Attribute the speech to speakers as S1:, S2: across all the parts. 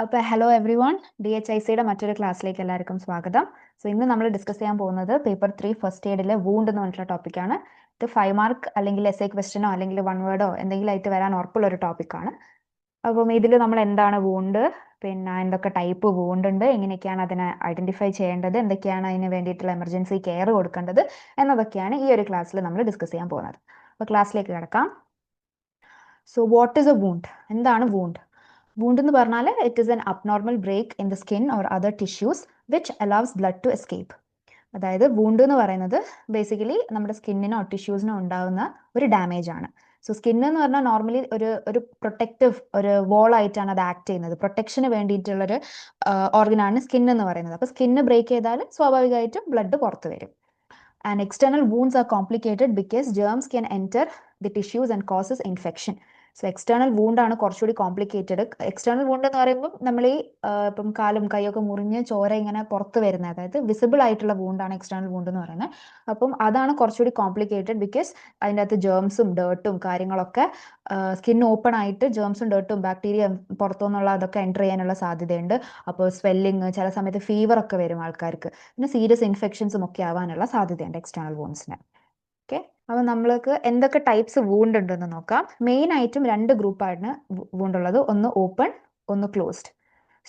S1: അപ്പോൾ hello every one, DHICയുടെ മറ്റൊരു ക്ലാസ്സിലേക്ക് എല്ലാവർക്കും സ്വാഗതം. സോ ഇന്ന് നമ്മൾ ഡിസ്കസ് ചെയ്യാൻ പോകുന്നത് പേപ്പർ 3 ഫസ്റ്റ് എയ്ഡിലെ വൂണ്ട് എന്ന് പറഞ്ഞിട്ടുള്ള ടോപ്പിക്കാണ്. ഇത് 5 മാർക്ക് അല്ലെങ്കിൽ എസ്എ ക്വസ്റ്റനോ അല്ലെങ്കിൽ 1 വേർഡോ എന്തെങ്കിലും ആയിട്ട് വരാൻ ഉറപ്പുള്ള ഒരു ടോപ്പിക്കാണ്. അപ്പം ഇതിൽ നമ്മൾ എന്താണ് വൂണ്ട്, പിന്നെ എന്തൊക്കെ ടൈപ്പ് വൂണ്ട് ഉണ്ട്, എങ്ങനെയൊക്കെയാണ് അതിനെ ഐഡന്റിഫൈ ചെയ്യേണ്ടത്, എന്തൊക്കെയാണ് അതിന് വേണ്ടിയിട്ടുള്ള എമർജൻസി കെയർ കൊടുക്കേണ്ടത് എന്നതൊക്കെയാണ് ഈ ഒരു ക്ലാസ്സിൽ നമ്മൾ ഡിസ്കസ് ചെയ്യാൻ പോകുന്നത്. അപ്പോൾ ക്ലാസ്സിലേക്ക് കിടക്കാം. So what is a wound? എന്താണ് വൂണ്ട്? Wound എന്ന് പറഞ്ഞാൽ it is an abnormal break in the skin or other tissues which allows blood to escape. അതായത് വൂണ്ട് എന്ന് പറയുന്നത് ബേസിക്കലി നമ്മുടെ സ്കിന്നിനോ ടിഷ്യൂസിനോ ഉണ്ടാകുന്ന ഒരു ഡാമേജ് ആണ്. സോ സ്കിൻ എന്ന് പറഞ്ഞാൽ നോർമലി ഒരു പ്രൊട്ടക്റ്റീവ് ഒരു വോൾ ആയിട്ടാണ് അത് ആക്ട് ചെയ്യുന്നത്. പ്രൊട്ടക്ഷന് വേണ്ടിയിട്ടുള്ളൊരു ഓർഗനാണ് സ്കിൻ എന്ന് പറയുന്നത്. അപ്പോൾ സ്കിന്ന് ബ്രേക്ക് ചെയ്താൽ സ്വാഭാവികമായിട്ടും ബ്ലഡ് പുറത്ത് വരും. And external wounds are complicated because germs can enter the tissues and causes infection. So external wound ആണ് കുറച്ചുകൂടി കോംപ്ലിക്കേറ്റഡ്. എക്സ്റ്റേണൽ വൂണ്ട് എന്ന് പറയുമ്പോൾ നമ്മൾ ഈ ഇപ്പം കാലും കൈയൊക്കെ മുറിഞ്ഞ് ചോര ഇങ്ങനെ പുറത്ത് വരുന്നത്, അതായത് വിസിബിൾ ആയിട്ടുള്ള വൂണ്ടാണ് എക്സ്റ്റേണൽ വൂണ്ട് എന്ന് പറയുന്നത്. അപ്പം അതാണ് കുറച്ചുകൂടി കോംപ്ലിക്കേറ്റഡ് ബിക്കോസ് അതിൻ്റെ അകത്ത് ജേംസും ഡേർട്ടും കാര്യങ്ങളൊക്കെ സ്കിൻ ഓപ്പൺ ആയിട്ട് ജേംസും ഡേർട്ടും ബാക്ടീരിയ പുറത്തുനിന്നുള്ള അതൊക്കെ എൻ്റർ ചെയ്യാനുള്ള സാധ്യതയുണ്ട്. അപ്പോൾ സ്വെല്ലിങ്, ചില സമയത്ത് ഫീവർ ഒക്കെ വരും ആൾക്കാർക്ക്. പിന്നെ സീരിയസ് ഇൻഫെക്ഷൻസും ഒക്കെ ആവാനുള്ള സാധ്യതയുണ്ട് എക്സ്റ്റേണൽ വൂണ്ട്സിന്. ഓക്കെ, അപ്പോൾ നമ്മൾക്ക് എന്തൊക്കെ ടൈപ്സ് വൂണ്ട് ഉണ്ടെന്ന് നോക്കാം. മെയിൻ ആയിട്ടും രണ്ട് ഗ്രൂപ്പാണ് വൂണ്ട് ഉള്ളത്. ഒന്ന് ഓപ്പൺ, ഒന്ന് ക്ലോസ്ഡ്.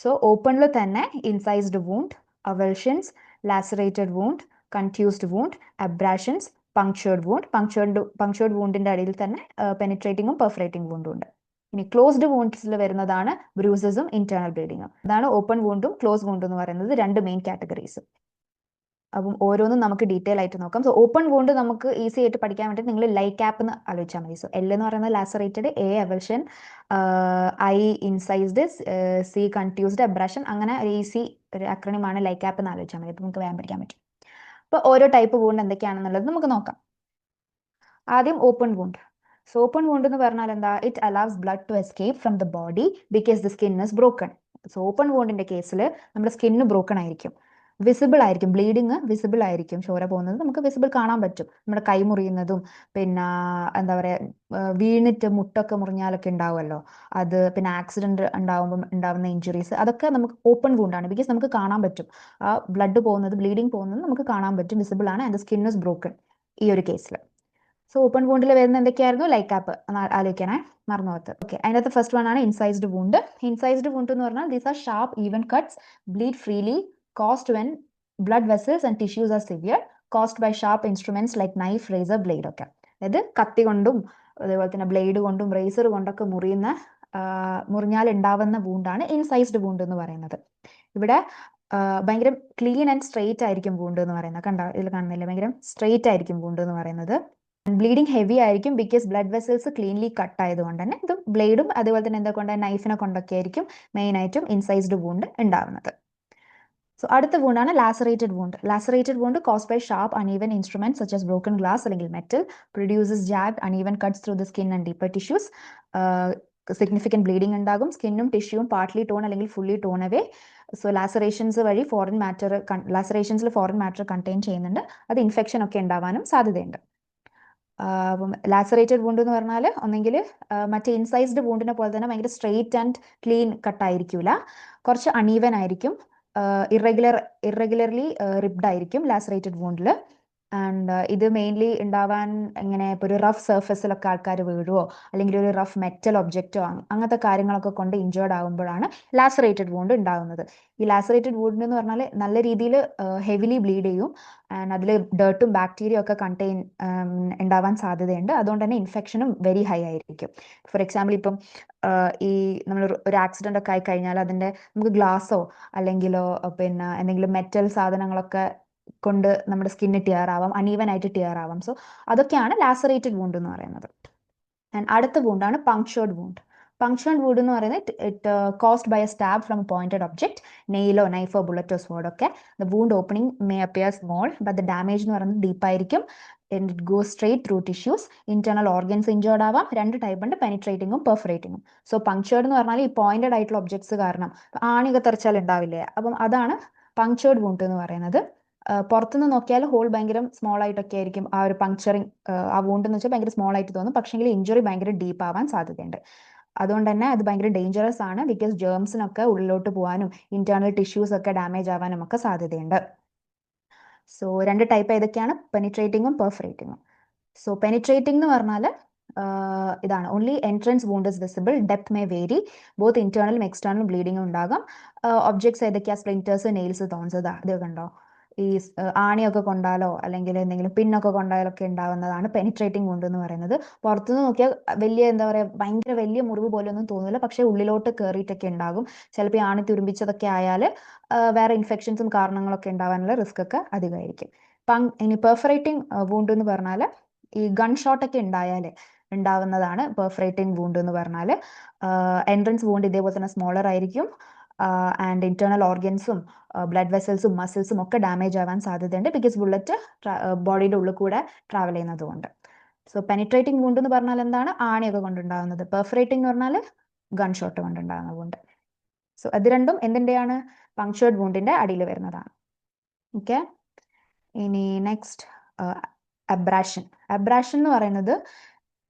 S1: സോ ഓപ്പണിൽ തന്നെ ഇൻസൈസ്ഡ് വൂണ്ട്, അവൾഷൻസ്, ലാസറേറ്റഡ് വൂണ്ട്, കൺറ്റ്യൂസ്ഡ് വൂണ്ട്, അബ്രാഷൻസ്, പങ്ക്ചേർഡ് വൂണ്ട്. പങ്ക്ചേർഡ് വൂണ്ടിന്റെ അടിയിൽ തന്നെ പെനിട്രേറ്റിംഗും പെർഫറേറ്റിംഗ് വൂണ്ടും ഉണ്ട്. ഇനി ക്ലോസ്ഡ് വൂണ്ട്സിൽ വരുന്നതാണ് ബ്രൂസസും ഇന്റേണൽ ബ്ലീഡിങ്ങും. അതാണ് ഓപ്പൺ വൂണ്ടും ക്ലോസ് വൂണ്ടും എന്ന് പറയുന്നത്, രണ്ട് മെയിൻ കാറ്റഗറീസ്. അപ്പം ഓരോന്നും നമുക്ക് ഡീറ്റെയിൽ ആയിട്ട് നോക്കാം. സോ ഓപ്പൺ വൂണ്ട് നമുക്ക് ഈസി ആയിട്ട് പഠിക്കാൻ വേണ്ടി നിങ്ങൾ ലൈക്യാപ്പ് എന്ന് ആലോചിച്ചാൽ മതി. സോ എൽ എന്ന് പറയുന്നത് lacerated, A avulsion, I incised, C contused, abrasion, അങ്ങനെ ഒരു ഈസി ഒരു അക്രണിമാണ് ലൈക്യാപ്പ് എന്ന് ആലോചിച്ചാൽ മതി. അപ്പോൾ നമുക്ക് വേഗം പഠിക്കാൻ പറ്റും. അപ്പോൾ ഓരോ ടൈപ്പ് വൂണ്ട് എന്തൊക്കെയാണെന്നുള്ളത് നമുക്ക് നോക്കാം. ആദ്യം open wound. So open wound എന്ന് പറഞ്ഞാൽ എന്താ? It allows blood to escape from the body because the skin is broken. So open വൂണ്ടിന്റെ കേസിൽ നമ്മുടെ സ്കിന്ന് ബ്രോക്കൺ ആയിരിക്കും, വിസിബിൾ ആയിരിക്കും, ബ്ലീഡിങ് വിസിബിൾ ആയിരിക്കും, ചോര പോകുന്നത് നമുക്ക് വിസിബിൾ കാണാൻ പറ്റും. നമ്മുടെ കൈ മുറിയുന്നതും പിന്നെ എന്താ പറയുക, വീണിട്ട് മുട്ടൊക്കെ മുറിഞ്ഞാലൊക്കെ ഉണ്ടാവുമല്ലോ അത്, പിന്നെ ആക്സിഡന്റ് ഉണ്ടാവുമ്പോൾ ഉണ്ടാവുന്ന ഇഞ്ചുറീസ്, അതൊക്കെ നമുക്ക് ഓപ്പൺ വൂണ്ടാണ് ബിക്കോസ് നമുക്ക് കാണാൻ പറ്റും. ആ ബ്ലഡ് പോകുന്നത്, ബ്ലീഡിങ് പോകുന്നത് നമുക്ക് കാണാൻ പറ്റും, വിസിബിൾ ആണ്, ആൻഡ് സ്കിൻ ഇസ് ബ്രോക്കൺ ഈ ഒരു കേസിൽ. സോ ഓപ്പൺ വൂണ്ടിൽ വരുന്ന എന്തൊക്കെയായിരുന്നു? ലൈക്യാപ്പ് ആലോചിക്കണേ, മറന്നുപോകത്ത്. ഓക്കെ, അതിനകത്ത് ഫസ്റ്റ് വൺ ആണ് ഇൻസൈസ്ഡ് വൂണ്ട്. ഇൻസൈസ്ഡ് വൂണ്ട് എന്ന് പറഞ്ഞാൽ these are sharp even cuts, bleed freely, caused when blood vessels and tissues are severe, caused by sharp instruments like knife, razor, blade ഒക്കെ. അതായത് കത്തി കൊണ്ടും അതേപോലെ തന്നെ ബ്ലേഡ് കൊണ്ടും റേസർ കൊണ്ടൊക്കെ മുറിഞ്ഞാൽ ഉണ്ടാവുന്ന വൂണ്ടാണ് ഇൻസൈസ്ഡ് വൂണ്ട് എന്ന് പറയുന്നത്. ഇവിടെ ഭയങ്കര ക്ലീൻ ആൻഡ് സ്ട്രെയിറ്റ് ആയിരിക്കും വൂണ്ട് എന്ന് പറയുന്നത്. കണ്ടോ, ഇതിൽ കാണുന്നില്ല, ഭയങ്കര സ്ട്രെയിറ്റ് ആയിരിക്കും വൂണ്ട് എന്ന് പറയുന്നത്. ബ്ലീഡിങ് ഹെവി ആയിരിക്കും because blood vessels cleanly cut ആയതുകൊണ്ട് തന്നെ. ഇത് ബ്ലേഡും അതുപോലെ തന്നെ എന്താ കൊണ്ട് നൈഫിനെ കൊണ്ടൊക്കെ ആയിരിക്കും മെയിൻ ആയിട്ടും ഇൻസൈസ്ഡ് വൂണ്ട് ഉണ്ടാവുന്നത്. സോ അടുത്ത വൂണ്ടാണ് lacerated wound. Lacerated wound caused by sharp uneven instrument such as broken glass അല്ലെങ്കിൽ metal, produces jagged uneven cuts through the skin and deeper tissues. Significant bleeding ഉണ്ടാകും, സ്കിന്നും ടിഷ്യൂവും പാർട്ട്ലി ടോൺ അല്ലെങ്കിൽ fully torn away. So ലാസറേഷൻസിൽ foreign matter contain ചെയ്യുന്നുണ്ട്, അത് infection ഒക്കെ ഉണ്ടാവാനും സാധ്യതയുണ്ട്. അപ്പം ലാസറേറ്റഡ് വൂണ്ട് എന്ന് പറഞ്ഞാൽ ഒന്നെങ്കിൽ മറ്റേ ഇൻസൈസ്ഡ് വൂണ്ടിനെ പോലെ തന്നെ ഭയങ്കര സ്ട്രെയിറ്റ് ആൻഡ് ക്ലീൻ കട്ടായിരിക്കില്ല, കുറച്ച് അൺഈവൻ ആയിരിക്കും, ഇറഗുലർലി റിബ്ഡ് ആയിരിക്കും ലാസറേറ്റഡ് വൂണ്ടിൽ. ആൻഡ് ഇത് മെയിൻലി ഉണ്ടാവാൻ എങ്ങനെ, ഇപ്പോൾ ഒരു റഫ് സർഫസിലൊക്കെ ആൾക്കാർ വീഴുവോ അല്ലെങ്കിൽ ഒരു റഫ് മെറ്റൽ ഒബ്ജക്റ്റോ അങ്ങനത്തെ കാര്യങ്ങളൊക്കെ കൊണ്ട് ഇഞ്ചേർഡ് ആകുമ്പോഴാണ് ലാസറേറ്റഡ് വൂണ്ട് ഉണ്ടാകുന്നത്. ഈ ലാസറേറ്റഡ് വൂണ്ട് എന്ന് പറഞ്ഞാൽ നല്ല രീതിയിൽ ഹെവിലി ബ്ലീഡ് ചെയ്യും, ആൻഡ് അതിൽ ഡേർട്ടും ബാക്ടീരിയ ഒക്കെ ഉണ്ടാവാൻ സാധ്യതയുണ്ട്. അതുകൊണ്ട് തന്നെ ഇൻഫെക്ഷനും വെരി ഹൈ ആയിരിക്കും. ഫോർ എക്സാമ്പിൾ ഇപ്പം ഈ നമ്മൾ ഒരു ആക്സിഡന്റ് ഒക്കെ ആയി കഴിഞ്ഞാൽ അതിൻ്റെ നമുക്ക് ഗ്ലാസ്സോ അല്ലെങ്കിലോ പിന്നെ എന്തെങ്കിലും മെറ്റൽ സാധനങ്ങളൊക്കെ കൊണ്ട് നമ്മുടെ സ്കിന്ന് ടിയർ ആവാം, അൺഈവൻ ആയിട്ട് ടിയർ ആവാം. സോ അതൊക്കെയാണ് ലാസറേറ്റഡ് വൂണ്ട് എന്ന് പറയുന്നത്. ആൻഡ് അടുത്ത വൂണ്ടാണ് പങ്ക്ചേർഡ് വൂണ്ട്. പങ്ക്ചേർഡ് വൂണ്ട് എന്ന് പറയുന്നത് it caused by a stab from a pointed object, നെയിലോ നൈഫോ ബുള്ളറ്റോ സ്വോർഡ് ഒക്കെ. The wound opening may appear small but the damage എന്ന് പറയുന്നത് ഡീപ്പായിരിക്കും. It goes straight through tissues. Internal organs injured ആവാം. രണ്ട് ടൈപ്പ് ഉണ്ട്, പെനിട്രേറ്റിംഗും പെർഫറേറ്റിംഗും. സോ പങ്ക്ചേർഡ് എന്ന് പറഞ്ഞാൽ ഈ പോയിന്റഡ് ആയിട്ടുള്ള ഒബ്ജക്ട്സ് കാരണം ആണിയൊക്കെ തെറിച്ചാൽ ഉണ്ടാവില്ലേ, അപ്പം അതാണ് പങ്ക്ചേർഡ് വൂണ്ട് എന്ന് പറയുന്നത്. പുറത്തുനിന്ന് നോക്കിയാൽ ഹോൾ ഭയങ്കര സ്മോൾ ആയിട്ടൊക്കെ ആയിരിക്കും, ആ ഒരു പങ്ക്ചറിങ് ആ വൂണ്ട് എന്ന് വെച്ചാൽ ഭയങ്കര സ്മോൾ ആയിട്ട് തോന്നും, പക്ഷേങ്കിൽ ഇഞ്ചുറി ഭയങ്കര ഡീപ്പ് ആവാൻ സാധ്യതയുണ്ട്. അതുകൊണ്ട് തന്നെ അത് ഭയങ്കര ഡേഞ്ചറസ് ആണ്, ബിക്കോസ് ജേംസിനൊക്കെ ഉള്ളിലോട്ട് പോകാനും ഇന്റേണൽ ടിഷ്യൂസ് ഒക്കെ ഡാമേജ് ആവാനും ഒക്കെ സാധ്യതയുണ്ട്. സോ 2 ടൈപ്പ് ഏതൊക്കെയാണ്? പെനിട്രേറ്റിംഗും പെർഫറേറ്റിംഗും. സോ പെനിട്രേറ്റിംഗ് എന്ന് പറഞ്ഞാൽ ഇതാണ്, only entrance wound is visible, depth may vary, both ഇന്റേണലും എക്സ്റ്റേണലും ബ്ലീഡിംഗും ഉണ്ടാകാം. ഒബ്ജക്ട്സ് ഏതൊക്കെയാ? Splinters, nails, thorns. ഇത് കണ്ടോ, ഈ ആണിയൊക്കെ കൊണ്ടാലോ അല്ലെങ്കിൽ എന്തെങ്കിലും പിന്നൊക്കെ കൊണ്ടാലൊക്കെ ഉണ്ടാവുന്നതാണ് പെനിട്രേറ്റിംഗ് വൂണ്ട് എന്ന് പറയുന്നത്. പുറത്തുനിന്ന് നോക്കിയാൽ വലിയ എന്താ പറയുക, ഭയങ്കര വലിയ മുറിവ് പോലെ ഒന്നും തോന്നില്ല, പക്ഷേ ഉള്ളിലോട്ട് കയറിയിട്ടൊക്കെ ഉണ്ടാകും. ചിലപ്പോൾ ഈ ആണി തുരുമ്പിച്ചതൊക്കെ ആയാൽ വേറെ ഇൻഫെക്ഷൻസും കാരണങ്ങളൊക്കെ ഉണ്ടാവാനുള്ള റിസ്ക് ഒക്കെ അധികമായിരിക്കും. ഇനി പെർഫറേറ്റിംഗ് വൂണ്ട് എന്ന് പറഞ്ഞാൽ ഈ ഗൺ ഷോട്ട് ഒക്കെ ഉണ്ടായാൽ ഉണ്ടാവുന്നതാണ് പെർഫറേറ്റിംഗ് വൂണ്ട് എന്ന് പറഞ്ഞാൽ. എൻട്രൻസ് വൂണ്ട് ഇതേപോലെ തന്നെ സ്മോളർ ആയിരിക്കും, ആൻഡ് ഇന്റേണൽ ഓർഗൻസും ബ്ലഡ് വെസൽസും മസിൽസും ഒക്കെ ഡാമേജ് ആവാൻ സാധ്യതയുണ്ട്, ബിക്കോസ് ബുള്ളറ്റ് ബോഡിയുടെ ഉള്ളിൽ കൂടെ ട്രാവൽ ചെയ്യുന്നത് കൊണ്ട്. സോ പെനിട്രേറ്റിംഗ് വൂണ്ട് എന്ന് പറഞ്ഞാൽ എന്താണ്? ആണിയൊക്കെ കൊണ്ടുണ്ടാകുന്നത്. പെർഫറേറ്റിംഗ് എന്ന് പറഞ്ഞാൽ ഗൺ ഷോട്ട് കൊണ്ടുണ്ടാകുന്ന വൂണ്ട്. സോ അത് രണ്ടും എന്തിൻ്റെയാണ്? പങ്ക്ചേർഡ് വൂണ്ടിന്റെ അടിയിൽ വരുന്നതാണ്. ഓക്കെ, ഇനി നെക്സ്റ്റ് അബ്രാഷൻ. അബ്രാഷൻ എന്ന് പറയുന്നത്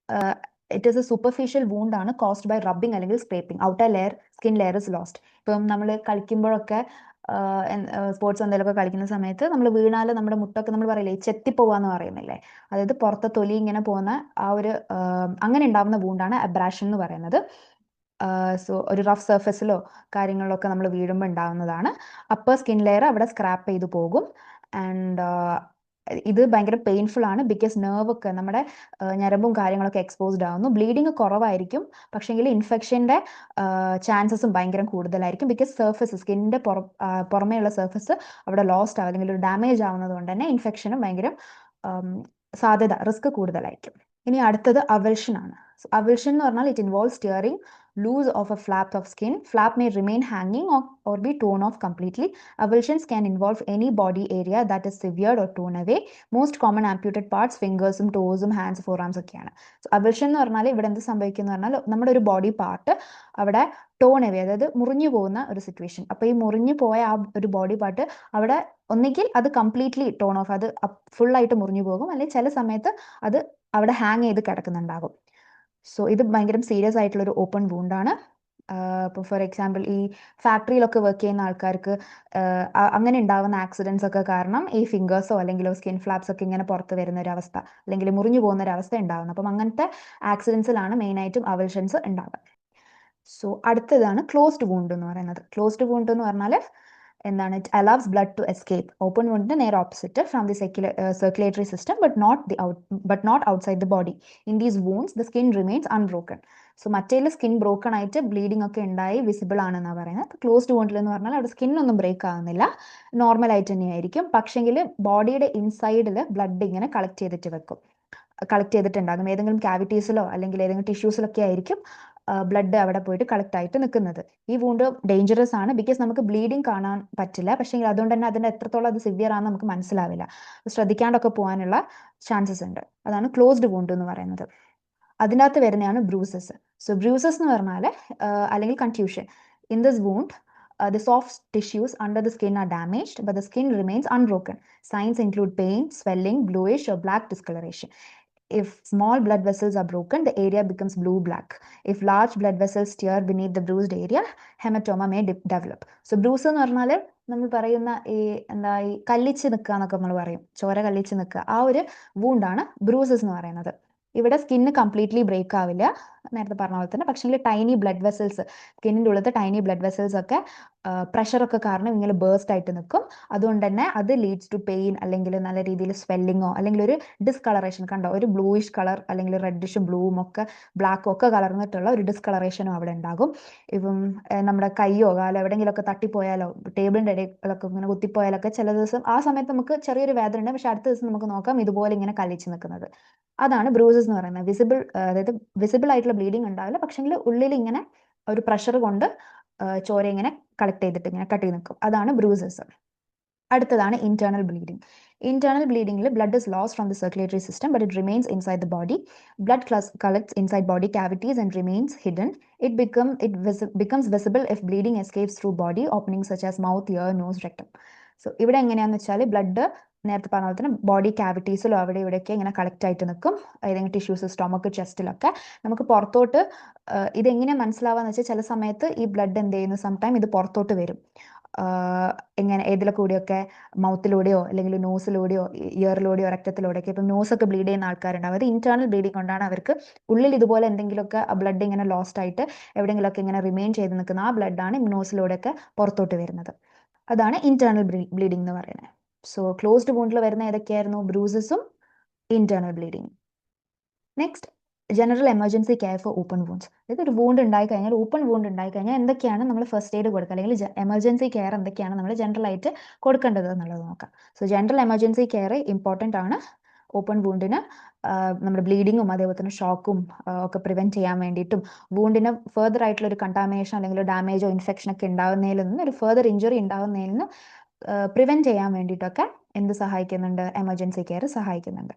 S1: it is a superficial wound ആണ്, കോസ്ഡ് ബൈ റബ്ബിംഗ് അല്ലെങ്കിൽ scraping. Outer layer skin layer is lost. ഇപ്പം നമ്മൾ കളിക്കുമ്പോഴൊക്കെ സ്പോർട്സ് എന്തെങ്കിലുമൊക്കെ കളിക്കുന്ന സമയത്ത് നമ്മൾ വീണാൽ നമ്മുടെ മുട്ടൊക്കെ നമ്മൾ പറയില്ലേ, ചെത്തിപ്പോവാന്ന് പറയുന്നില്ലേ, അതായത് പുറത്തെ തൊലി ഇങ്ങനെ പോകുന്ന ആ ഒരു അങ്ങനെ ഉണ്ടാവുന്ന വൂണ്ടാണ് അബ്രാഷൻ എന്ന് പറയുന്നത്. സോ ഒരു റഫ് സർഫസിലോ കാര്യങ്ങളിലൊക്കെ നമ്മൾ വീഴുമ്പോൾ ഉണ്ടാവുന്നതാണ്. അപ്പർ സ്കിൻ ലെയർ അവിടെ സ്ക്രാപ്പ് ചെയ്തു പോകും. ആൻഡ് ഇത് ഭയങ്കര പെയിൻഫുൾ ആണ്, ബിക്കോസ് നെർവ് ഒക്കെ നമ്മുടെ ഞരമ്പും കാര്യങ്ങളൊക്കെ എക്സ്പോസ്ഡ് ആവുന്നു. ബ്ലീഡിങ് കുറവായിരിക്കും, പക്ഷേങ്കിൽ ഇൻഫെക്ഷൻ്റെ ചാൻസസും ഭയങ്കര കൂടുതലായിരിക്കും, ബിക്കോസ് സർഫസ് സ്കിന്നിൻ്റെ പുറമേയുള്ള സർഫസ് അവിടെ ലോസ്റ്റ് ആവും അല്ലെങ്കിൽ ഒരു ഡാമേജ് ആവുന്നത് കൊണ്ട് തന്നെ ഇൻഫെക്ഷനും ഭയങ്കര സാധ്യത, റിസ്ക് കൂടുതലായിരിക്കും. ഇനി അടുത്തത് അവൽഷൻ ആണ്. അവൽഷൻ എന്ന് പറഞ്ഞാൽ it involves tearing loose of a flap of skin. Flap may remain hanging or be torn off completely. Avulsions can involve any body area that is severed or torn away. Most common amputated parts, fingers, toes, hands, forearms ഒക്കെയാണ്. So avulsion എന്ന് പറഞ്ഞാൽ ഇവിടെ എന്ത് സംഭവിക്കുന്നു പറഞ്ഞാൽ നമ്മുടെ ഒരു body part അവിടെ ടോൺ അവേ, അതായത് മുറിഞ്ഞു പോകുന്ന ഒരു സിറ്റുവേഷൻ. അപ്പോൾ ഈ മുറിഞ്ഞു പോയ ആ ഒരു ബോഡി പാർട്ട് അവിടെ ഒന്നുകിൽ അത് കംപ്ലീറ്റ്ലി ടോൺ ഓഫ്, അത് ഫുള്ളായിട്ട് മുറിഞ്ഞു പോകും, അല്ലെങ്കിൽ ചില സമയത്ത് അത് അവിടെ ഹാങ് ചെയ്ത് കിടക്കുന്നുണ്ടാകും. സോ ഇത് ഭയങ്കര സീരിയസ് ആയിട്ടുള്ളൊരു ഓപ്പൺ വൂണ്ടാണ്. ഇപ്പോൾ ഫോർ എക്സാമ്പിൾ ഈ ഫാക്ടറിയിലൊക്കെ വർക്ക് ചെയ്യുന്ന ആൾക്കാർക്ക് അങ്ങനെ ഉണ്ടാവുന്ന ആക്സിഡൻസ് ഒക്കെ കാരണം ഈ ഫിംഗേഴ്സോ അല്ലെങ്കിൽ സ്കിൻ ഫ്ലാപ്സ് ഒക്കെ ഇങ്ങനെ പുറത്ത് വരുന്ന ഒരു അവസ്ഥ, അല്ലെങ്കിൽ മുറിഞ്ഞു പോകുന്ന ഒരു അവസ്ഥ ഉണ്ടാകുന്നത്. അപ്പം അങ്ങനത്തെ ആക്സിഡൻസിലാണ് മെയിനായിട്ടും അവൽഷൻസ് ഉണ്ടാവുക. സോ അടുത്തതാണ് ക്ലോസ്ഡ് വൂണ്ട് എന്ന് പറയുന്നത്. ക്ലോസ്ഡ് വൂണ്ട് എന്ന് പറഞ്ഞാൽ എന്താണ്? It allows blood to escape. Open വൂണ്ടിന്റെ നേരെ opposite, from the circulatory system but not outside the body. In these wounds the skin remains unbroken. So മറ്റേതിൽ സ്കിൻ ബ്രോക്കൺ ആയിട്ട് ബ്ലീഡിംഗ് ഒക്കെ ഉണ്ടായി വിസിബിൾ ആണെന്നാണ് പറയുന്നത്. ക്ലോസ്ഡ് വൂണ്ടിൽ എന്ന് പറഞ്ഞാൽ അവിടെ സ്കിന്നൊന്നും ബ്രേക്ക് ആകുന്നില്ല, നോർമൽ ആയിട്ട് തന്നെയായിരിക്കും, പക്ഷെങ്കിൽ ബോഡിയുടെ ഇൻസൈഡിൽ ബ്ലഡ് ഇങ്ങനെ കളക്ട് ചെയ്തിട്ടുണ്ടാകും. ഏതെങ്കിലും ക്യാവിറ്റീസിലോ അല്ലെങ്കിൽ ഏതെങ്കിലും ടിഷ്യൂസിലൊക്കെ ആയിരിക്കും ബ്ലഡ് അവിടെ പോയിട്ട് കളക്ട് ആയിട്ട് നിൽക്കുന്നത്. ഈ വൂണ്ട് ഡേഞ്ചറസ് ആണ്, ബിക്കോസ് നമുക്ക് ബ്ലീഡിങ് കാണാൻ പറ്റില്ല, പക്ഷേ അതുകൊണ്ട് തന്നെ അതിൻ്റെ എത്രത്തോളം അത് സിവിയർ ആണെന്ന് നമുക്ക് മനസ്സിലാവില്ല, ശ്രദ്ധിക്കാണ്ടൊക്കെ പോകാനുള്ള ചാൻസസ് ഉണ്ട്. അതാണ് ക്ലോസ്ഡ് വൂണ്ട് എന്ന് പറയുന്നത്. അതിനകത്ത് വരുന്നതാണ് ബ്രൂസസ്. സോ ബ്രൂസസ് എന്ന് പറഞ്ഞാൽ അല്ലെങ്കിൽ contusion. In this wound the soft tissues under the skin are damaged, but the skin remains unbroken. Signs include pain, swelling, bluish or black discoloration. If small blood vessels are broken, the area becomes blue-black. If large blood vessels tear beneath the bruised area, hematoma may develop. So bruise എന്ന് പറഞ്ഞാൽ നമ്മൾ പറയുന്ന ഈ ഈ കല്ലിച്ച് നിൽക്കുക എന്നൊക്കെ നമ്മൾ പറയും, ചോര കല്ലിച്ച് നിൽക്കുക, ആ ഒരു വൂണ്ടാണ് ബ്രൂസസ് എന്ന് പറയുന്നത്. ഇവിടെ സ്കിന്ന് കംപ്ലീറ്റ്ലി ബ്രേക്ക് ആവില്ല, നേരത്തെ പറഞ്ഞ പോലെ തന്നെ, പക്ഷേ ടൈനി ബ്ലഡ് വെസൽസ്, സ്കിന്നിൻ്റെ ഉള്ളത്തെ ടൈനി ബ്ലഡ് വെസൽസ് ഒക്കെ പ്രഷറൊക്കെ കാരണം ഇങ്ങനെ ബേസ്റ്റ് ആയിട്ട് നിൽക്കും. അതുകൊണ്ട് തന്നെ അത് ലീഡ്സ് ടു പെയിൻ, അല്ലെങ്കിൽ നല്ല രീതിയിൽ സ്വെല്ലിങ്ങോ, അല്ലെങ്കിൽ ഒരു ഡിസ്കളറേഷൻ, കണ്ടോ, ഒരു ബ്ലൂയിഷ് കളർ അല്ലെങ്കിൽ റെഡിഷും ബ്ലൂവും ഒക്കെ ബ്ലാക്കും ഒക്കെ കലർന്നിട്ടുള്ള ഒരു ഡിസ്കളറേഷനും അവിടെ ഉണ്ടാകും. ഇപ്പം നമ്മുടെ കയ്യോ കാലോ എവിടെയെങ്കിലുമൊക്കെ തട്ടിപ്പോയാലോ, ടേബിളിൻ്റെ ഇടയിലൊക്കെ ഇങ്ങനെ കുത്തിപ്പോയാലൊക്കെ ചില ദിവസം ആ സമയത്ത് നമുക്ക് ചെറിയൊരു വേദന ഉണ്ട്, പക്ഷെ അടുത്ത ദിവസം നമുക്ക് നോക്കാം ഇതുപോലെ ഇങ്ങനെ കലിച്ച് നിൽക്കുന്നത്. അതാണ് ബ്രൂസസ് എന്ന് പറയുന്നത്. അതായത് വിസിബിൾ ആയിട്ടുള്ള ബ്ലീഡിങ് ഉണ്ടാവില്ല, പക്ഷെങ്കിൽ ഉള്ളിൽ ഇങ്ങനെ ഒരു പ്രഷർ കൊണ്ട് ചോര ഇങ്ങനെ കളക്ട് ചെയ്തിട്ട് ഇങ്ങനെ കട്ടി നിൽക്കും, അതാണ് ബ്രൂസസ്. അടുത്തതാണ് ഇന്റേണൽ ബ്ലീഡിങ്. ഇന്റേണൽ ബ്ലീഡിംഗിൽ blood is lost from the circulatory system, but it remains inside the body. Blood collects inside body cavities and remains hidden. It becomes visible if bleeding escapes through body openings such as mouth, ear, nose, rectum. So ഇവിടെ എങ്ങനെയാണെന്ന് വെച്ചാൽ blood നേരത്തെ പറഞ്ഞ പോലെ തന്നെ body ക്യാവിറ്റീസിലോ അവിടെ ഇവിടെയൊക്കെ ഇങ്ങനെ കളക്ട് ആയിട്ട് നിൽക്കും. ഏതെങ്കിലും ടിഷ്യൂസ്, സ്റ്റൊമക്ക്, ചെസ്റ്റിലൊക്കെ. നമുക്ക് പുറത്തോട്ട് ഇതെങ്ങനെ മനസ്സിലാവാന്ന് വെച്ചാൽ ചില സമയത്ത് ഈ ബ്ലഡ് എന്ത് ചെയ്യുന്നു, സംടൈം ഇത് പുറത്തോട്ട് വരും. എങ്ങനെ ഏതിലെ കൂടിയൊക്കെ മൗത്തിലൂടെയോ അല്ലെങ്കിൽ നോസിലൂടെയോ ഇയറിലൂടെയോ രക്തത്തിലൂടെയൊക്കെ. ഇപ്പം നോസൊക്കെ ബ്ലീഡ് ചെയ്യുന്ന ആൾക്കാരുണ്ടാവും. അത് ഇന്റേണൽ ബ്ലീഡിംഗ് കൊണ്ടാണ് അവർക്ക് ഉള്ളിൽ ഇതുപോലെ എന്തെങ്കിലുമൊക്കെ ബ്ലഡ് ഇങ്ങനെ ലോസ്റ്റ് ആയിട്ട് എവിടെയെങ്കിലുമൊക്കെ ഇങ്ങനെ റിമെയിൻ ചെയ്ത് നിൽക്കുന്ന ആ ബ്ലഡാണ് നോസിലൂടെയൊക്കെ പുറത്തോട്ട് വരുന്നത്. അതാണ് ഇന്റേണൽ ബ്ലീഡിംഗ് എന്ന് പറയുന്നത്. സോ ക്ലോസ്ഡ് വൂണ്ടിൽ വരുന്ന ഏതൊക്കെയായിരുന്നു? ബ്രൂസസും internal bleeding. Next, general emergency care for open wounds. അതായത് ഒരു വൂണ്ട് ഉണ്ടായി കഴിഞ്ഞാൽ, ഓപ്പൺ വൂണ്ട് ഉണ്ടായി കഴിഞ്ഞാൽ എന്തൊക്കെയാണ് നമ്മൾ ഫസ്റ്റ് എയ്ഡ് കൊടുക്കുക, അല്ലെങ്കിൽ എമർജൻസി കെയർ എന്തൊക്കെയാണ് നമ്മൾ ജനറൽ ആയിട്ട് കൊടുക്കേണ്ടത് എന്നുള്ളത് നോക്കാം. So general emergency care important ആണ്. ഓപ്പൺ വൂണ്ടിന് നമ്മുടെ ബ്ലീഡിങ്ങും അതേപോലെ തന്നെ ഷോക്കും ഒക്കെ പ്രിവെന്റ് ചെയ്യാൻ വേണ്ടിയിട്ടും വൂണ്ടിന് ഫെർദർ ആയിട്ടുള്ള ഒരു കണ്ടാമിനേഷൻ അല്ലെങ്കിൽ ഡാമേജോ ഇൻഫെക്ഷൻ ഒക്കെ ഉണ്ടാവുന്നതിൽ നിന്ന്, ഒരു ഫെർദർ ഇഞ്ചുറി ഉണ്ടാവുന്നതിൽ നിന്ന് പ്രിവെന്റ് ചെയ്യാൻ വേണ്ടിയിട്ടൊക്കെ എന്ത് സഹായിക്കുന്നുണ്ട്? എമർജൻസി കെയർ സഹായിക്കുന്നുണ്ട്.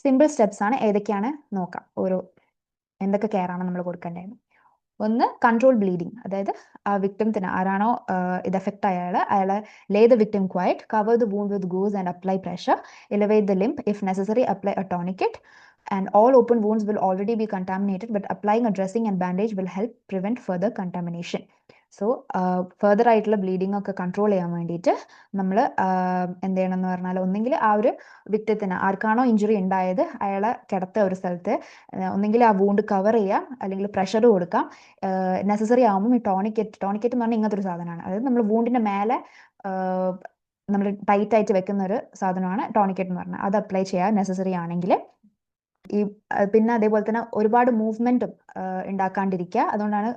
S1: സിമ്പിൾ സ്റ്റെപ്സ് ആണ്. ഏതൊക്കെയാണ് നോക്കാം. എന്തൊക്കെ കെയർ ആണ് നമ്മൾ കൊടുക്കേണ്ടത്. ഒന്ന്, കൺട്രോൾ ബ്ലീഡിങ്. അതായത് ആ വിക്ടിംത്തിന് ആരാണോ ഇത് എഫക്റ്റ് അയാളെ lay the victim quiet, cover the wound with gauze and apply pressure, elevate the limb, if necessary apply a tourniquet. And all open wounds will already be contaminated, but applying a dressing and bandage will help prevent further contamination. So further ആയിട്ടുള്ള bleeding ഒക്കെ control ചെയ്യാൻ വേണ്ടിയിട്ട് നമ്മൾ എന്ത് ചെയ്യണം എന്ന് പറഞ്ഞാൽ, ഒന്നെങ്കിൽ ആ ഒരു വിക്ടിത്തിന് ആർക്കാണോ ഇഞ്ചുറി ഉണ്ടായത് അയാളെ കിടത്തുക ഒരു സ്ഥലത്ത്, ഒന്നെങ്കിൽ ആ വൂണ്ട് കവർ ചെയ്യാം, അല്ലെങ്കിൽ പ്രഷർ കൊടുക്കാം. നെസസറി ആകുമ്പോൾ ഈ ടോണിക്കറ്റ് എന്ന് പറഞ്ഞാൽ ഇങ്ങനത്തെ ഒരു സാധനമാണ്. അതായത് നമ്മൾ വൂണ്ടിന്റെ മേലെ നമ്മൾ ടൈറ്റ് ആയിട്ട് വെക്കുന്ന ഒരു സാധനമാണ് ടോണിക്കറ്റ് എന്ന് പറഞ്ഞാൽ. അത് അപ്ലൈ ചെയ്യാൻ നെസസറി ആണെങ്കിൽ. പിന്നെ അതേപോലെ തന്നെ ഒരുപാട് മൂവ്മെന്റും ഉണ്ടാക്കാണ്ടിരിക്കുക. അതുകൊണ്ടാണ്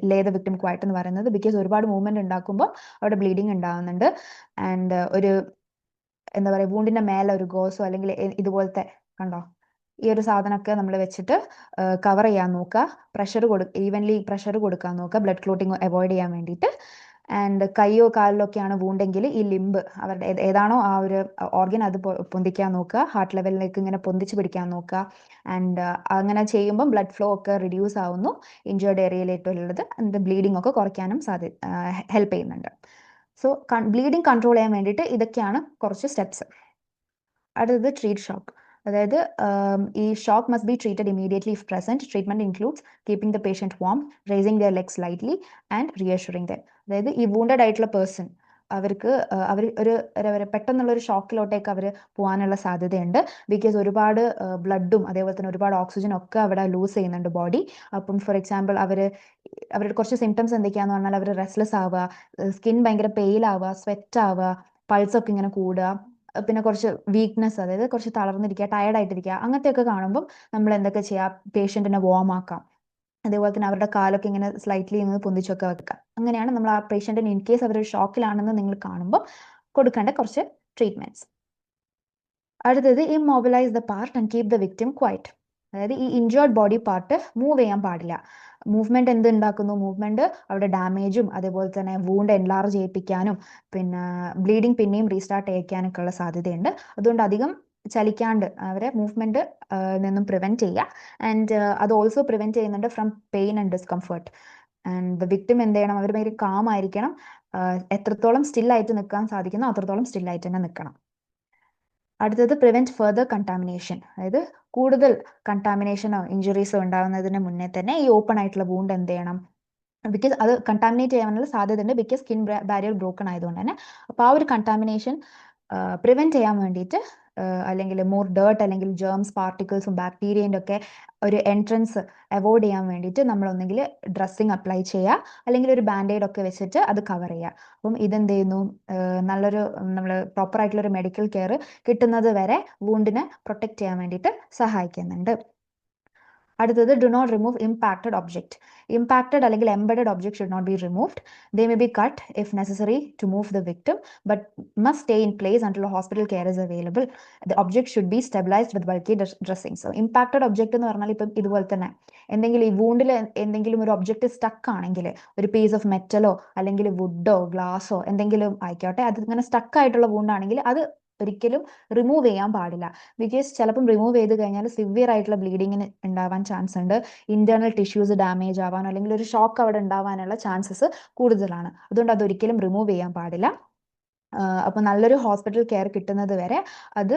S1: ലേ ദ വിക്ടിം ക്വയറ്റ് എന്ന് പറയുന്നത്. ബിക്കോസ് ഒരുപാട് മൂവ്മെന്റ് ഉണ്ടാക്കുമ്പോൾ അവിടെ ബ്ലീഡിങ് ഉണ്ടാവുന്നുണ്ട്. ആൻഡ് ഒരു എന്താ പറയുക, വൂണ്ടിന്റെ മേലെ ഒരു ഗോസോ അല്ലെങ്കിൽ ഇതുപോലത്തെ കണ്ടോ ഈ ഒരു സാധനമൊക്കെ നമ്മൾ വെച്ചിട്ട് കവർ ചെയ്യാൻ നോക്കുക. ഈവൻലി പ്രഷർ കൊടുക്കാൻ നോക്കുക, ബ്ലഡ് ക്ലോട്ടിങ് അവോയ്ഡ് ചെയ്യാൻ വേണ്ടിയിട്ട്. ആൻഡ് കൈയോ കാലിലോ ഒക്കെയാണ് വൂണ്ടെങ്കിൽ ഈ ലിംബ്, അവരുടെ ഏതാണോ ആ ഒരു ഓർഗൻ, അത് പൊന്തിക്കാൻ നോക്കുക. ഹാർട്ട് ലെവലിലേക്ക് ഇങ്ങനെ പൊന്തിച്ച് പിടിക്കാൻ നോക്കുക. ആൻഡ് അങ്ങനെ ചെയ്യുമ്പോൾ ബ്ലഡ് ഫ്ലോ ഒക്കെ റിഡ്യൂസ് ആവുന്നു ഇഞ്ചേർഡ് ഏരിയയിലേക്കുള്ളത്. ആൻഡ് ബ്ലീഡിംഗ് ഒക്കെ കുറയ്ക്കാനും ഹെൽപ്പ് ചെയ്യുന്നുണ്ട്. സോ ബ്ലീഡിംഗ് കൺട്രോൾ ചെയ്യാൻ വേണ്ടിയിട്ട് ഇതൊക്കെയാണ് കുറച്ച് സ്റ്റെപ്സ്. അടുത്തത് ട്രീറ്റ് ഷോക്ക്. അതായത് ഈ shock must be treated immediately if present. Treatment includes keeping the patient warm, raising their legs lightly and reassuring them. അതായത് ഈ വൂണ്ടഡ് ആയിട്ടുള്ള പേഴ്സൺ, അവർക്ക് അവർ പെട്ടെന്നുള്ള ഒരു ഷോക്കിലോട്ടേക്ക് അവർ പോകാനുള്ള സാധ്യതയുണ്ട്. ബിക്കോസ് ഒരുപാട് ബ്ലഡും അതേപോലെ തന്നെ ഒരുപാട് ഓക്സിജനും ഒക്കെ അവിടെ ലൂസ് ചെയ്യുന്നുണ്ട് ബോഡി. അപ്പം ഫോർ എക്സാമ്പിൾ അവരുടെ കുറച്ച് സിംറ്റംസ് എന്തൊക്കെയാന്ന് പറഞ്ഞാൽ, അവർ റെസ്റ്റ്ലെസ് ആവുക, സ്കിൻ ഭയങ്കര പെയിൽ ആവുക, സ്വെറ്റ് ആവുക, പൾസൊക്കെ ഇങ്ങനെ കൂടുക, പിന്നെ കുറച്ച് വീക്ക്നെസ്, അതായത് കുറച്ച് തളർന്നിരിക്കുക, ടയർഡായിട്ടിരിക്കുക, അങ്ങനത്തെയൊക്കെ കാണുമ്പോൾ നമ്മൾ എന്തൊക്കെ ചെയ്യാം? പേഷ്യൻറ്റിനെ വാം ആക്കാം. അതേപോലെ തന്നെ അവരുടെ കാലൊക്കെ ഇങ്ങനെ സ്ലൈറ്റ്ലി ഇങ്ങനെ പൊന്തിച്ചൊക്കെ വെക്കുക. അങ്ങനെയാണ് നമ്മൾ ആ പേഷ്യൻറ്റിന്, ഇൻ കേസ് അവർ ഷോക്കിലാണെന്ന് നിങ്ങൾ കാണുമ്പോൾ കൊടുക്കേണ്ട കുറച്ച് ട്രീറ്റ്മെന്റ്സ്. അടുത്തത്, immobilise the part and keep the victim quiet. അതായത് ഈ ഇഞ്ചേർഡ് ബോഡി പാർട്ട് മൂവ് ചെയ്യാൻ പാടില്ല. മൂവ്മെന്റ് എന്ത് ഉണ്ടാക്കുന്നു? മൂവ്മെന്റ് അവിടെ ഡാമേജും അതേപോലെ തന്നെ വൂണ്ട് എൻലാർജ് ചെയ്യിപ്പിക്കാനും പിന്നെ ബ്ലീഡിങ് പിന്നെയും റീസ്റ്റാർട്ട് ചെയ്യിക്കാനൊക്കെ ഉള്ള സാധ്യതയുണ്ട്. അതുകൊണ്ട് അധികം ചലിക്കാണ്ട് അവരെ മൂവ്മെന്റ് നിന്നും പ്രിവെന്റ് ചെയ്യുക. ആൻഡ് അത് ഓൾസോ പ്രിവെന്റ് ചെയ്യുന്നുണ്ട് from pain and discomfort. And the victim എന്ത് ചെയ്യണം? അവർ ഭയങ്കര കാം ആയിരിക്കണം. എത്രത്തോളം സ്റ്റില്ലായിട്ട് നിൽക്കാൻ സാധിക്കുന്നോ അത്രത്തോളം സ്റ്റില്ലായിട്ട് തന്നെ നിൽക്കണം. അടുത്തത്, പ്രിവെന്റ് ഫെർദർ കണ്ടാമിനേഷൻ. അതായത് കൂടുതൽ കണ്ടാമിനേഷനോ ഇഞ്ചുറീസോ ഉണ്ടാകുന്നതിന് മുന്നേ തന്നെ ഈ ഓപ്പൺ ആയിട്ടുള്ള വൂണ്ട് എന്ത് ചെയ്യണം? ബിക്കോസ് അത് കണ്ടാമിനേറ്റ് ചെയ്യാനുള്ള സാധ്യതയുണ്ട്, ബിക്കോസ് സ്കിൻ ബാരിയർ ബ്രോക്കൺ ആയതുകൊണ്ട് തന്നെ. അപ്പോൾ ആ ഒരു കണ്ടാമിനേഷൻ പ്രിവെന്റ് ചെയ്യാൻ വേണ്ടിയിട്ട്, അല്ലെങ്കിൽ മോർ ഡേർട്ട് അല്ലെങ്കിൽ ജേംസ് പാർട്ടിക്കിൾസും ബാക്ടീരിയൻ്റെ ഒക്കെ ഒരു എൻട്രൻസ് അവോയ്ഡ് ചെയ്യാൻ വേണ്ടിയിട്ട് നമ്മൾ ഒന്നെങ്കിൽ ഡ്രസ്സിങ് അപ്ലൈ ചെയ്യുക, അല്ലെങ്കിൽ ഒരു ബാൻഡേഡ് ഒക്കെ വെച്ചിട്ട് അത് കവർ ചെയ്യുക. അപ്പം ഇതെന്ത് ചെയ്യുന്നു? നല്ലൊരു നമ്മൾ പ്രോപ്പർ ആയിട്ടുള്ള ഒരു മെഡിക്കൽ കെയർ കിട്ടുന്നത് വരെ വൂണ്ടിനെ പ്രൊട്ടക്ട് ചെയ്യാൻ വേണ്ടിയിട്ട് സഹായിക്കുന്നുണ്ട്. അടുത്തത്, do not remove impacted object. Impacted അല്ലെങ്കിൽ embedded object should not be removed. They may be cut if necessary to move the victim, but must stay in place until hospital care is available. The object should be stabilised with bulky dressing. So impacted object എന്ന് പറഞ്ഞാൽ ഇപ്പം ഇതുപോലെ തന്നെ എന്തെങ്കിലും ഈ വൂണ്ടിൽ എന്തെങ്കിലും ഒരു object stuck ആണെങ്കിൽ, ഒരു പീസ് ഓഫ് മെറ്റലോ അല്ലെങ്കിൽ വുഡോ ഗ്ലാസോ എന്തെങ്കിലും ആയിക്കോട്ടെ, അത് ഇങ്ങനെ സ്റ്റക്ക് ആയിട്ടുള്ള വൂണ്ടാണെങ്കിൽ അത് ഒരിക്കലും റിമൂവ് ചെയ്യാൻ പാടില്ല. ബിക്കോസ് ചിലപ്പം റിമൂവ് ചെയ്ത് കഴിഞ്ഞാൽ സിവിയർ ആയിട്ടുള്ള ബ്ലീഡിങ്ങിന് ഉണ്ടാവാൻ ചാൻസ് ഉണ്ട്. ഇന്റേണൽ ടിഷ്യൂസ് ഡാമേജ് ആവാനോ അല്ലെങ്കിൽ ഒരു ഷോക്ക് അവിടെ ഉണ്ടാവാനുള്ള ചാൻസസ് കൂടുതലാണ്. അതുകൊണ്ട് അതൊരിക്കലും റിമൂവ് ചെയ്യാൻ പാടില്ല. അപ്പോൾ നല്ലൊരു ഹോസ്പിറ്റൽ കെയർ കിട്ടുന്നത് വരെ അത്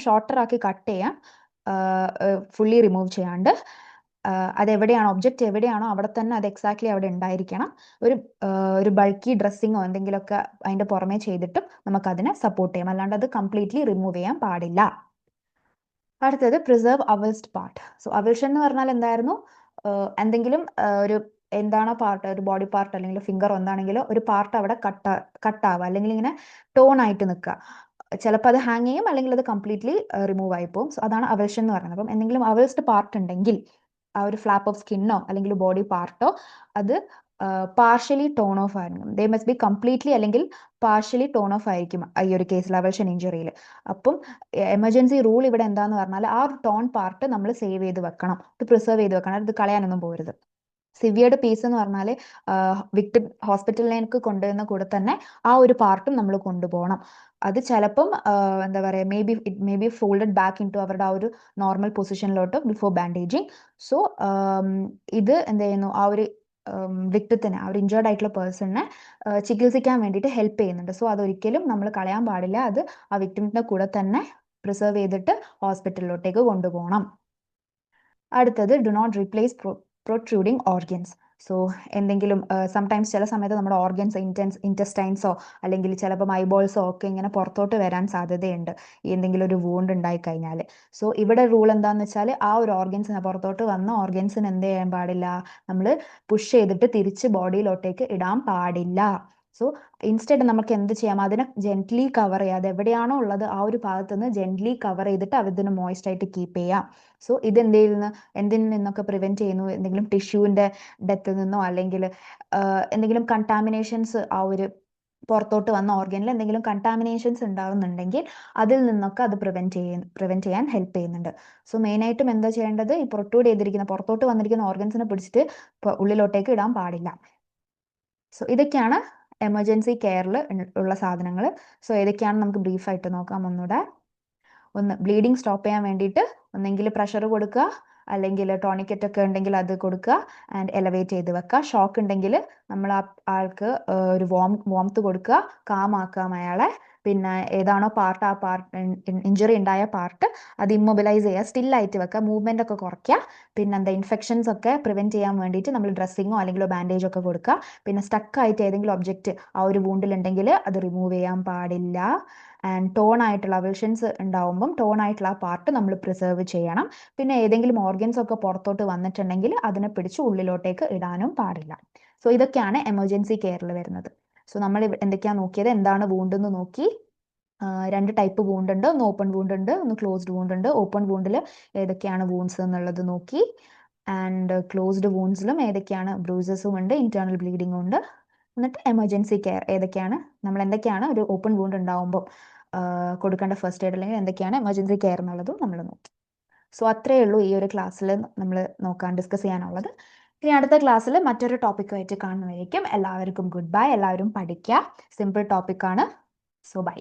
S1: ഷോർട്ടർ ആക്കി കട്ട് ചെയ്യാം, ഫുള്ളി റിമൂവ് ചെയ്യാണ്ട്. അതെവിടെയാണോ ഒബ്ജക്റ്റ് എവിടെയാണോ അവിടെ തന്നെ അത് എക്സാക്ട്ലി അവിടെ ഉണ്ടായിരിക്കണം. ഒരു ബൾക്കി ഡ്രസ്സിങ്ങോ എന്തെങ്കിലുമൊക്കെ അതിന്റെ പുറമെ ചെയ്തിട്ടും നമുക്കതിനെ സപ്പോർട്ട് ചെയ്യാം, അല്ലാണ്ട് അത് കംപ്ലീറ്റ്ലി റിമൂവ് ചെയ്യാൻ പാടില്ല. അടുത്തത് പ്രിസർവ് അവൾസ്ഡ് പാർട്ട്. സോ അവൾഷൻ എന്ന് പറഞ്ഞാൽ എന്തായിരുന്നു? എന്തെങ്കിലും ഒരു എന്താണോ പാർട്ട്, ഒരു ബോഡി പാർട്ട് അല്ലെങ്കിൽ ഫിംഗർ എന്താണെങ്കിലോ ഒരു പാർട്ട് അവിടെ കട്ടാവുക അല്ലെങ്കിൽ ഇങ്ങനെ ടോൺ ആയിട്ട് നിൽക്കുക. ചിലപ്പോൾ അത് ഹാങ് ചെയ്യും, അല്ലെങ്കിൽ അത് കംപ്ലീറ്റ്ലി റിമൂവ് ആയി പോകും. സോ അതാണ് അവൾഷൻ എന്ന് പറയുന്നത്. അപ്പം എന്തെങ്കിലും അവൾസ്ഡ് പാർട്ട് ഉണ്ടെങ്കിൽ ആ ഒരു ഫ്ലാപ്പ് ഓഫ് സ്കിന്നോ അല്ലെങ്കിൽ ബോഡി പാർട്ടോ അത് പാർഷ്യലി ടോൺ ഓഫ് ആയിരിക്കും. ദേ മസ്റ്റ് ബി കംപ്ലീറ്റ്ലി അല്ലെങ്കിൽ പാർഷ്യലി ടോൺ ഓഫ് ആയിരിക്കും ഈ ഒരു കേസിൽ അവൾഷൻ ഇഞ്ചുറിയിൽ. അപ്പം എമർജൻസി റൂൾ ഇവിടെ എന്താന്ന് പറഞ്ഞാൽ ആ ടോൺ പാർട്ട് നമ്മൾ സേവ് ചെയ്ത് വെക്കണം, ഇത് പ്രിസർവ് ചെയ്ത് വെക്കണം, ഇത് കളയാനൊന്നും പോകരുത്. സിവിയർഡ് പീസ് എന്ന് പറഞ്ഞാൽ വിക്ടിം ഹോസ്പിറ്റലിലേക്ക് കൊണ്ടുവരുന്ന കൂടെ തന്നെ ആ ഒരു പാർട്ടും നമ്മൾ കൊണ്ടുപോകണം. അത് ചിലപ്പം എന്താ പറയുക, it may be folded back into അവരുടെ ആ ഒരു നോർമൽ പൊസിഷനിലോട്ട് ബിഫോർ ബാൻഡേജിങ്. സോ ഇത് എന്ത് ചെയ്യുന്നു, ആ ഒരു വിക്ടിത്തിനെ, ആ ഒരു ഇഞ്ചേർഡ് ആയിട്ടുള്ള പേഴ്സണിനെ ചികിത്സിക്കാൻ വേണ്ടിയിട്ട് ഹെൽപ്പ് ചെയ്യുന്നുണ്ട്. സോ അതൊരിക്കലും നമ്മൾ കളയാൻ പാടില്ല, അത് ആ വിക്ടിമിന്റെ കൂടെ തന്നെ പ്രിസർവ് ചെയ്തിട്ട് ഹോസ്പിറ്റലിലോട്ടേക്ക് കൊണ്ടുപോകണം. അടുത്തത് do not replace protruding organs. So എന്തെങ്കിലും സംടൈംസ് ചില സമയത്ത് നമ്മുടെ ഓർഗൻസ് ഇൻറ്റസ്റ്റൈൻസോ അല്ലെങ്കിൽ ചിലപ്പോൾ ഐബോൾസോ ഒക്കെ ഇങ്ങനെ പുറത്തോട്ട് വരാൻ സാധ്യതയുണ്ട് ഈ എന്തെങ്കിലും ഒരു വൂണ്ട് ഉണ്ടായി കഴിഞ്ഞാൽ. സോ ഇവിടെ റൂൾ എന്താണെന്ന് വെച്ചാൽ ആ ഒരു ഓർഗൻസിന് പുറത്തോട്ട് വന്ന ഓർഗൻസിന് എന്ത് ചെയ്യാൻ പാടില്ല, നമ്മൾ പുഷ് ചെയ്തിട്ട് തിരിച്ച് ബോഡിയിലോട്ടേക്ക് ഇടാൻ പാടില്ല. സോ ഇൻസ്റ്റെഡ് നമുക്ക് എന്ത് ചെയ്യാം, അതിനെ ജെന്റ്ലി കവർ ചെയ്യുക, അത് എവിടെയാണോ ഉള്ളത് ആ ഒരു ഭാഗത്ത് നിന്ന് ജെന്റ്ലി കവർ ചെയ്തിട്ട് അതിന് മോയ്സ്റ്റ് ആയിട്ട് കീപ്പ് ചെയ്യാം. സോ ഇത് എന്തിൽ നിന്നൊക്കെ പ്രിവെന്റ് ചെയ്യുന്നു, എന്തെങ്കിലും ടിഷ്യൂവിന്റെ ഡെത്തിൽ നിന്നോ അല്ലെങ്കിൽ എന്തെങ്കിലും കണ്ടാമിനേഷൻസ്, ആ ഒരു പുറത്തോട്ട് വന്ന ഓർഗനിൽ എന്തെങ്കിലും കണ്ടാമിനേഷൻസ് ഉണ്ടാവുന്നുണ്ടെങ്കിൽ അതിൽ നിന്നൊക്കെ അത് പ്രിവെന്റ് ചെയ്യാൻ ഹെൽപ്പ് ചെയ്യുന്നുണ്ട്. സോ മെയിനായിട്ടും എന്താ ചെയ്യേണ്ടത്, ഈ പ്രൊട്രൂഡ് ചെയ്തിരിക്കുന്ന പുറത്തോട്ട് വന്നിരിക്കുന്ന ഓർഗൻസിനെ പിടിച്ചിട്ട് ഉള്ളിലോട്ടേക്ക് ഇടാൻ പാടില്ല. സോ ഇതൊക്കെയാണ് എമർജൻസി കെയറിൽ ഉള്ള സാധനങ്ങൾ. സോ ഏതൊക്കെയാണ് നമുക്ക് ബ്രീഫായിട്ട് നോക്കാം ഒന്നുകൂടെ. ഒന്ന്, ബ്ലീഡിങ് സ്റ്റോപ്പ് ചെയ്യാൻ വേണ്ടിയിട്ട് ഒന്നെങ്കിൽ പ്രഷർ കൊടുക്കുക, അല്ലെങ്കിൽ ടോണിക്കറ്റ് ഒക്കെ ഉണ്ടെങ്കിൽ അത് കൊടുക്കുക ആൻഡ് എലവേറ്റ് ചെയ്ത് വെക്കുക. ഷോക്ക് ഉണ്ടെങ്കിൽ നമ്മൾ ആൾക്ക് ഒരു വോംത്ത് കൊടുക്കുക, കാമാക്കാം അയാളെ. പിന്നെ ഏതാണോ പാർട്ട്, ആ പാർട്ട് ഇഞ്ചുറി ഉണ്ടായ പാർട്ട് അത് ഇമ്മൊബിലൈസ് ചെയ്യുക, സ്റ്റില്ലായിട്ട് വെക്കുക, മൂവ്മെന്റ് ഒക്കെ കുറയ്ക്കുക. പിന്നെ എന്താ, ഇൻഫെക്ഷൻസ് ഒക്കെ പ്രിവെന്റ് ചെയ്യാൻ വേണ്ടിയിട്ട് നമ്മൾ ഡ്രസ്സിങ്ങോ അല്ലെങ്കിൽ ബാൻഡേജ് ഒക്കെ കൊടുക്കുക. പിന്നെ സ്റ്റക്കായിട്ട് ഏതെങ്കിലും ഒബ്ജക്റ്റ് ആ ഒരു വൂണ്ടിലുണ്ടെങ്കിൽ അത് റിമൂവ് ചെയ്യാൻ പാടില്ല. ആൻഡ് ടോൺ ആയിട്ടുള്ള അവൾഷൻസ് ഉണ്ടാവുമ്പം ടോൺ ആയിട്ടുള്ള ആ പാർട്ട് നമ്മൾ പ്രിസർവ് ചെയ്യണം. പിന്നെ ഏതെങ്കിലും ഓർഗൻസ് ഒക്കെ പുറത്തോട്ട് വന്നിട്ടുണ്ടെങ്കിൽ അതിനെ പിടിച്ച് ഉള്ളിലോട്ടേക്ക് ഇടാനും പാടില്ല. സോ ഇതൊക്കെയാണ് എമർജൻസി കെയറിൽ വരുന്നത്. സോ നമ്മൾ എന്തൊക്കെയാണ് നോക്കിയത്, എന്താണ് വൂണ്ട് എന്ന് നോക്കി, രണ്ട് ടൈപ്പ് വൂണ്ട് ഉണ്ട്, ഒന്ന് ഓപ്പൺ വൂണ്ട് ഉണ്ട്, ഒന്ന് ക്ലോസ്ഡ് വൂണ്ട് ഉണ്ട്. ഓപ്പൺ വൂണ്ടിൽ ഏതൊക്കെയാണ് വൂണ്ട്സ് എന്നുള്ളത് നോക്കി, ആൻഡ് ക്ലോസ്ഡ് വൂണ്ട്സിലും ഏതൊക്കെയാണ് ബ്രൂസസും ഉണ്ട്, ഇന്റേണൽ ബ്ലീഡിങ്ങും ഉണ്ട്. എന്നിട്ട് എമർജൻസി കെയർ ഏതൊക്കെയാണ്, നമ്മൾ എന്തൊക്കെയാണ് ഒരു ഓപ്പൺ വൂണ്ട് ഉണ്ടാവുമ്പോൾ കൊടുക്കേണ്ട ഫസ്റ്റ് എയ്ഡ് അല്ലെങ്കിൽ എന്തൊക്കെയാണ് എമർജൻസി കെയർ എന്നുള്ളതും നമ്മൾ നോക്കി. സോ അത്രയേ ഉള്ളൂ ഈ ഒരു ക്ലാസ്സിൽ നമ്മൾ ഡിസ്കസ് ചെയ്യാനുള്ളത്. ഇനി അടുത്ത ക്ലാസ്സിൽ മറ്റൊരു ടോപ്പിക്കുമായിട്ട് കാണുന്നതായിരിക്കും. എല്ലാവർക്കും ഗുഡ് ബൈ. എല്ലാവരും പഠിക്കുക, സിമ്പിൾ ടോപ്പിക്കാണ്. So by.